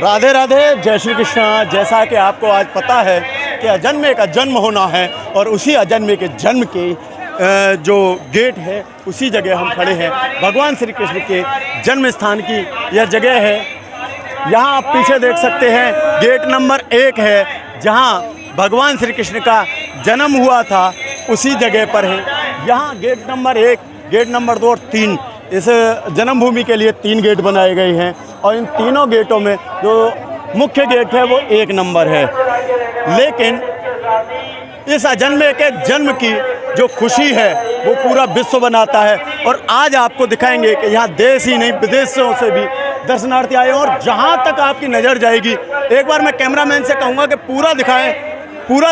राधे राधे, जय श्री कृष्ण। जैसा कि आपको आज पता है कि अजन्मे का जन्म होना है और उसी अजन्मे के जन्म के जो गेट है उसी जगह हम खड़े हैं। भगवान श्री कृष्ण के जन्म स्थान की यह जगह है। यहाँ आप पीछे देख सकते हैं गेट नंबर 1 है, जहाँ भगवान श्री कृष्ण का जन्म हुआ था उसी जगह पर है। यहाँ गेट नंबर 1, गेट नंबर 2 और 3, इस जन्मभूमि के लिए 3 गेट बनाए गए हैं और इन तीनों गेटों में जो मुख्य गेट है वो 1 नंबर है। लेकिन इस अजन्मे के जन्म की जो खुशी है वो पूरा विश्व बनाता है और आज आपको दिखाएंगे कि यहाँ देश ही नहीं विदेशों से भी दर्शनार्थी आए और जहाँ तक आपकी नज़र जाएगी, एक बार मैं कैमरामैन से कहूँगा कि पूरा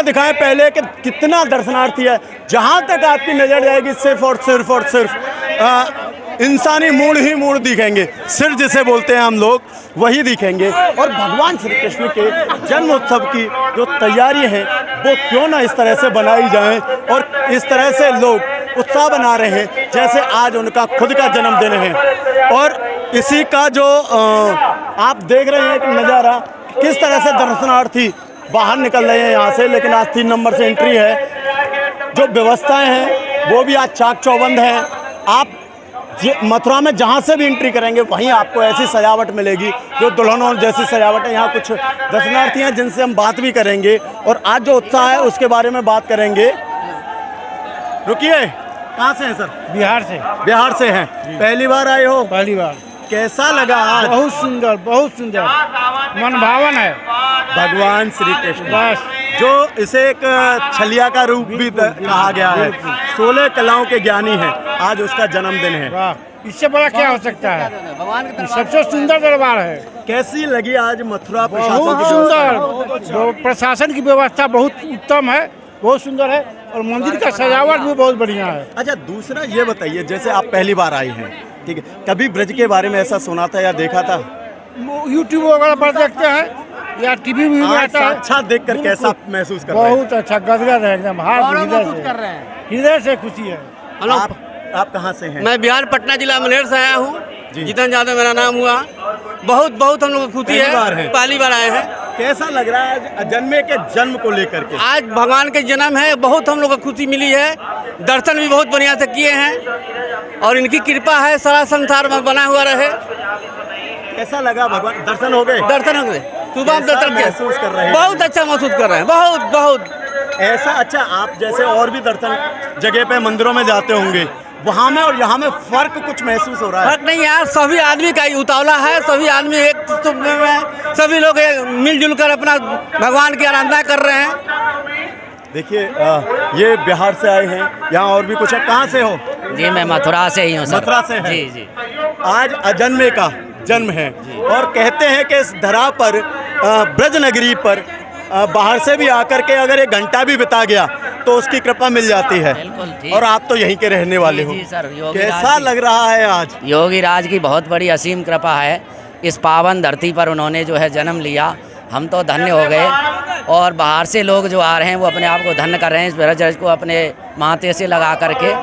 दिखाएं पहले कि कितना दर्शनार्थी है। जहाँ तक आपकी नज़र जाएगी सिर्फ और सिर्फ इंसानी मूड ही मूड दिखेंगे, सिर जिसे बोलते हैं हम लोग वही दिखेंगे। और भगवान श्री कृष्ण के जन्म उत्सव की जो तैयारी है वो क्यों ना इस तरह से बनाई जाए और इस तरह से लोग उत्साह बना रहे हैं जैसे आज उनका खुद का जन्मदिन है। और इसी का जो आप देख रहे हैं कि नज़ारा किस तरह से दर्शनार्थी बाहर निकल रहे हैं यहाँ से। लेकिन आज 3 नंबर से एंट्री है। जो व्यवस्थाएं हैं वो भी आज चाक चौबंद हैं। आप मथुरा में जहाँ से भी एंट्री करेंगे वहीं आपको ऐसी सजावट मिलेगी जो दुल्हनों जैसी सजावट है। यहाँ कुछ दर्शनार्थी हैं जिनसे हम बात भी करेंगे और आज जो उत्साह है उसके बारे में बात करेंगे। रुकिए, कहाँ से हैं सर? बिहार से हैं। पहली बार आए हो? पहली बार। कैसा लगा आज? बहुत सुंदर, बहुत सुंदर, मनभावन है। भगवान श्री कृष्ण बस जो इसे एक छलिया का रूप भी कहा गया है, 16 कलाओं के ज्ञानी हैं, आज उसका जन्मदिन है। वाह, इससे बड़ा क्या हो सकता है? सबसे सुंदर दरबार है। कैसी लगी आज मथुरा? बहुत सुंदर, प्रशासन की व्यवस्था बहुत उत्तम है, बहुत सुंदर है और मंदिर का सजावट भी बहुत बढ़िया है। अच्छा, दूसरा ये बताइए, जैसे आप पहली बार आई हैं, ठीक है, कभी ब्रज के बारे में ऐसा सुना था या देखा था? यूट्यूब वगैरह पर देखते हैं या टीवी भी आता है। अच्छा, देखकर कैसा महसूस कर रहे हैं? बहुत अच्छा, गदगद है एकदम, हृदय से खुशी है। आप कहाँ से हैं? मैं बिहार पटना जिला मनेर से आया हूँ। जितन यादव मेरा नाम हुआ। बहुत हम लोग खुशी है, पहली बार आए हैं। कैसा लग रहा है अजन्मे के जन्म को लेकर के? आज भगवान के जन्म है, बहुत हम लोग को खुशी मिली है। दर्शन भी बहुत बढ़िया से किए हैं और इनकी कृपा है सारा संसार में बना हुआ रहे। कैसा लगा भगवान? दर्शन हो गए? दर्शन हो गए, सुबह दर्शन महसूस कर रहे हैं? बहुत अच्छा महसूस कर रहे हैं, बहुत ऐसा। अच्छा, आप जैसे और भी दर्शन जगह पे मंदिरों में जाते होंगे, वहाँ में और यहाँ में फर्क कुछ महसूस हो रहा है? फर्क नहीं यार, सभी आदमी का उतावला है, सभी आदमी एक में, सभी लोग मिलजुल कर अपना भगवान की आराधना कर रहे हैं। देखिए, ये बिहार से आए हैं, यहाँ और भी कुछ है। कहाँ से हो? जी, मैं मथुरा से ही हूँ सर। मथुरा से हैं? जी। आज अजन्मे का जन्म है और कहते हैं कि इस धरा पर ब्रज नगरी पर बाहर से भी आकर के अगर 1 घंटा भी बिता गया तो उसकी कृपा मिल जाती है। और आप तो यहीं के रहने वाले हो। जी सर। कैसा लग रहा है आज? योगी राज की बहुत बड़ी असीम कृपा है। इस पावन धरती पर उन्होंने जो है जन्म लिया, हम तो धन्य हो गए। और बाहर से लोग जो आ रहे हैं वो अपने आप को धन्य कर रहे हैं। इस ब्रज को अपने माथे से लगा करके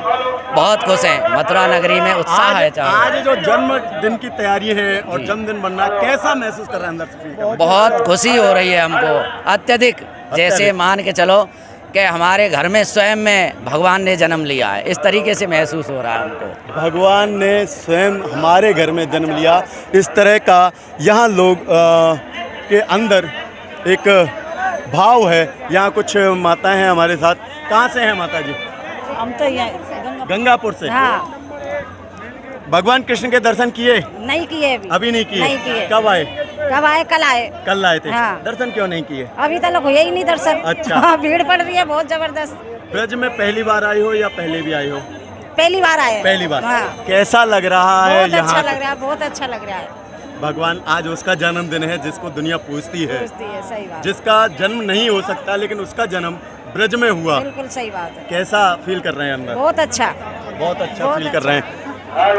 बहुत खुश हैं। मथुरा नगरी में उत्साह है। आज जो जन्मदिन की तैयारी है और जन्मदिन बनना, कैसा महसूस कर रहे हैं अंदर से? बहुत खुशी हो रही है हमको, अत्यधिक। जैसे मान के चलो कि हमारे घर में स्वयं में भगवान ने जन्म लिया है, इस तरीके से महसूस हो रहा है हमको। भगवान ने स्वयं हमारे घर में जन्म लिया, इस तरह का यहाँ लोग के अंदर एक भाव है। यहाँ कुछ माताएं हैं हमारे साथ। कहाँ से हैं माता जी? हम तो यहाँ गंगापुर से। हाँ। भगवान कृष्ण के दर्शन किए? नहीं किए अभी नहीं किए? नहीं किए। कब आए? कल आए थे। हाँ। दर्शन क्यों नहीं किए? अभी तक हुए ही नहीं दर्शन। अच्छा। हाँ, भीड़ पड़ रही है बहुत जबरदस्त। ब्रज में पहली बार आई हो या पहले भी आई हो? पहली बार आए। पहली बार। हाँ। कैसा लग रहा है? बहुत अच्छा यहाँ लग रहा है, बहुत अच्छा लग रहा है। भगवान, आज उसका जन्मदिन है जिसको दुनिया पूछती है, सही बात। जिसका जन्म नहीं हो सकता लेकिन उसका जन्म ब्रज में हुआ। बिल्कुल सही बात है। कैसा फील कर रहे हैं अंदर? बहुत अच्छा फील कर रहे हैं।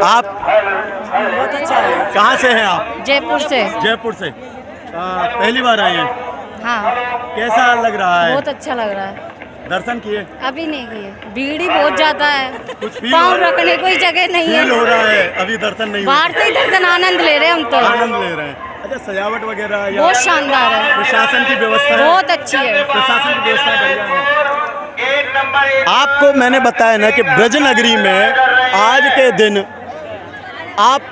आप बहुत अच्छा है। कहाँ से हैं आप? जयपुर से। पहली बार आए हैं? हाँ। कैसा लग रहा है? बहुत अच्छा लग रहा है। दर्शन किए? अभी नहीं किए, भीड़ ही बहुत ज्यादा है, कुछ फील पाँव रखने कोई जगह नहीं है। फील हो रहा है? अभी दर्शन नहीं बाहर से ही दर्शन आनंद ले रहे हैं हम तो। आनंद ले रहे हैं। अच्छा, सजावट वगैरह या बहुत शानदार है, प्रशासन की व्यवस्था है? बहुत अच्छी है। प्रशासन की व्यवस्था बढ़िया है। आपको मैंने बताया ना कि ब्रज नगरी में आज के दिन आप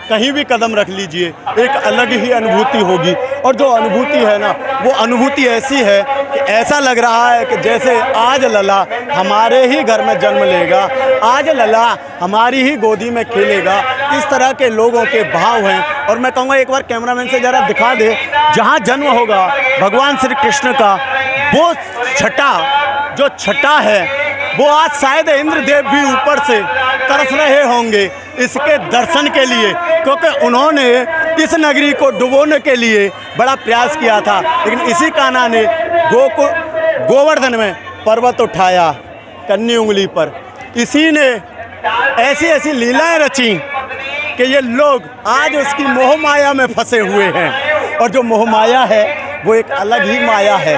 कहीं भी कदम रख लीजिए, एक अलग ही अनुभूति होगी। और जो अनुभूति है ना, वो अनुभूति ऐसी है कि ऐसा लग रहा है कि जैसे आज लला हमारे ही घर में जन्म लेगा, आज लला हमारी ही गोदी में खेलेगा। इस तरह के लोगों के भाव हैं। और मैं कहूँगा एक बार कैमरामैन से ज़रा दिखा दे, जहाँ जन्म होगा भगवान श्री कृष्ण का, वो छटा जो छटा है, वो आज शायद इंद्रदेव भी ऊपर से तरस रहे होंगे इसके दर्शन के लिए, क्योंकि उन्होंने इस नगरी को डुबोने के लिए बड़ा प्रयास किया था। लेकिन इसी कान्हा ने गोवर्धन में पर्वत उठाया कन्नी उंगली पर। इसी ने ऐसी ऐसी लीलाएं रची कि ये लोग आज उसकी मोह माया में फंसे हुए हैं। और जो मोह माया है वो एक अलग ही माया है,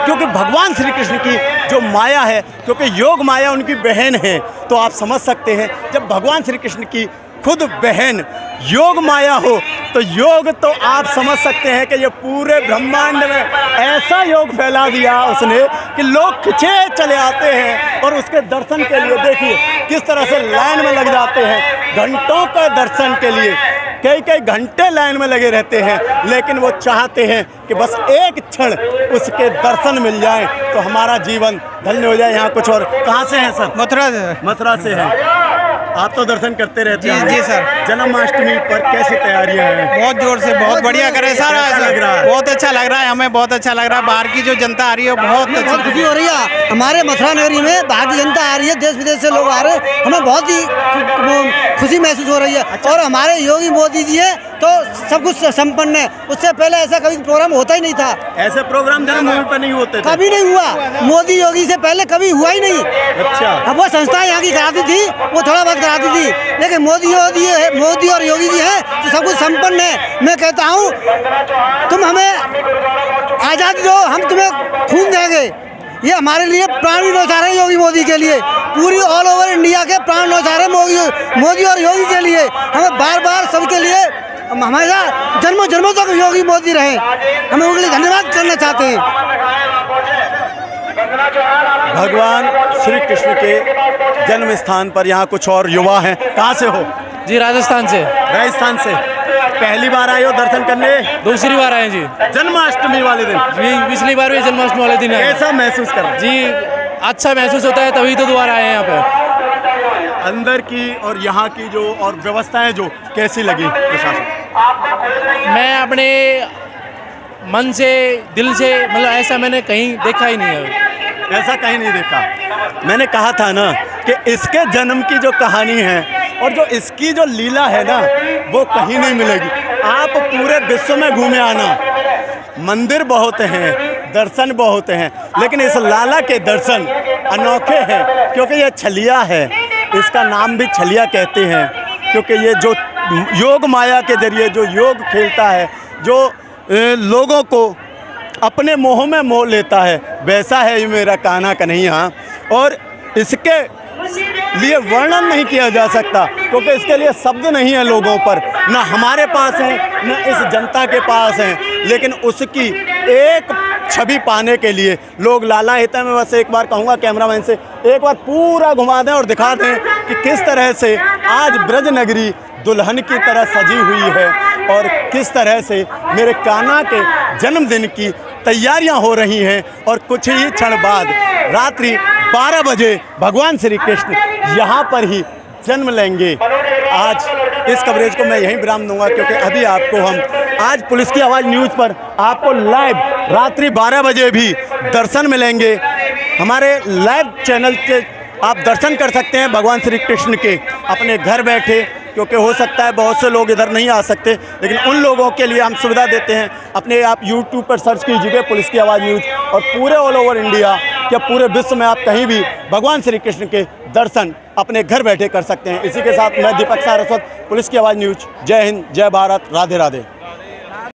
क्योंकि भगवान श्री कृष्ण की जो माया है, क्योंकि योग माया उनकी बहन है, तो आप समझ सकते हैं जब भगवान श्री कृष्ण की खुद बहन योग माया हो तो योग तो आप समझ सकते हैं कि ये पूरे ब्रह्मांड में ऐसा योग फैला दिया उसने कि लोग खिंचे चले आते हैं और उसके दर्शन के लिए देखिए किस तरह से लाइन में लग जाते हैं। घंटों का दर्शन के लिए कई घंटे लाइन में लगे रहते हैं, लेकिन वो चाहते हैं कि बस एक क्षण उसके दर्शन मिल जाए तो हमारा जीवन धन्य हो जाए। यहाँ कुछ और कहाँ से हैं सर? मथुरा से हैं। आप तो दर्शन करते रहते हैं। जी सर। जन्माष्टमी पर कैसी तैयारियां हैं? बहुत जोर से, बहुत बढ़िया करे सारा। लग रहा है? बहुत अच्छा लग रहा है, हमें बहुत अच्छा लग रहा है। बाहर की जो जनता आ रही है बहुत बहुत खुशी हो रही है। हमारे मथुरा नगरी में बाहर की जनता आ रही है, देश विदेश से लोग आ रहे हैं, हमें बहुत ही खुशी महसूस हो रही है। और हमारे योगी मोदी जी है तो सब कुछ संपन्न है। उससे पहले ऐसा कभी प्रोग्राम होता ही नहीं था। ऐसे प्रोग्राम जन्मभूमि पर नहीं होते थे? कभी नहीं हुआ। मोदी योगी से पहले कभी हुआ ही नहीं। अच्छा। अब वो संस्थाएं यहाँ की कराती थी, वो थोड़ा बहुत कराती थी, लेकिन मोदी और योगी जी हैं तो सब कुछ संपन्न है। मैं कहता हूँ तुम हमें आज़ादी दो, हम तुम्हें खून देंगे। ये हमारे लिए प्राण भी न्यौछावर है योगी मोदी के लिए। पूरी ऑल ओवर इंडिया के प्राण न्यौछावर है मोदी और योगी के लिए। हमें बार बार सबके लिए हमेशा जन्मों जन्मों तक योगी मोदी रहे। हमें उनके लिए धन्यवाद करना चाहते हैं। भगवान श्री कृष्ण के जन्म स्थान पर यहाँ कुछ और युवा हैं। कहाँ से हो? जी राजस्थान से। राजस्थान से पहली बार आए हो दर्शन करने? दूसरी बार आए जी। जन्माष्टमी वाले दिन? जी पिछली बार भी जन्माष्टमी वाले दिन आए। कैसा महसूस कर रहे हैं? जी अच्छा महसूस होता है, तभी तो दोबारा आए हैं यहाँ पे। अंदर की और यहाँ की जो और व्यवस्थाएं जो कैसी लगी प्रशासन? मैं अपने मन से, दिल से, मतलब ऐसा मैंने कहीं देखा ही नहीं है। ऐसा कहीं नहीं देखा। मैंने कहा था ना कि इसके जन्म की जो कहानी है और जो इसकी जो लीला है ना, वो कहीं नहीं मिलेगी। आप पूरे विश्व में घूमे आना, मंदिर बहुत हैं, दर्शन बहुत हैं, लेकिन इस लाला के दर्शन अनोखे हैं, क्योंकि ये छलिया है। इसका नाम भी छलिया कहते हैं, क्योंकि ये जो योग माया के जरिए जो योग खेलता है, जो लोगों को अपने मोह में मोह लेता है, वैसा है ये मेरा कान्हा कन्हैया। और इसके लिए वर्णन नहीं किया जा सकता, क्योंकि इसके लिए शब्द नहीं है लोगों पर, ना हमारे पास है ना इस जनता के पास है। लेकिन उसकी एक छवि पाने के लिए लोग लाला हिता में, बस एक बार कहूँगा कैमरामैन से एक बार पूरा घुमा दें और दिखा दें कि किस तरह से आज ब्रज नगरी दुल्हन की तरह सजी हुई है और किस तरह से मेरे कान्हा के जन्मदिन की तैयारियां हो रही हैं। और कुछ ही क्षण बाद रात्रि 12 बजे भगवान श्री कृष्ण यहाँ पर ही जन्म लेंगे। आज इस कवरेज को मैं यहीं विराम दूंगा, क्योंकि अभी आपको हम आज पुलिस की आवाज़ न्यूज़ पर आपको लाइव रात्रि 12 बजे भी दर्शन मिलेंगे। हमारे लाइव चैनल के आप दर्शन कर सकते हैं भगवान श्री कृष्ण के अपने घर बैठे, क्योंकि हो सकता है बहुत से लोग इधर नहीं आ सकते, लेकिन उन लोगों के लिए हम सुविधा देते हैं। अपने आप YouTube पर सर्च कीजिए पुलिस की आवाज़ न्यूज़, और पूरे ऑल ओवर इंडिया या पूरे विश्व में आप कहीं भी भगवान श्री कृष्ण के दर्शन अपने घर बैठे कर सकते हैं। इसी के साथ मैं दीपक सारस्वत, पुलिस की आवाज़ न्यूज़। जय हिंद, जय भारत, राधे राधे।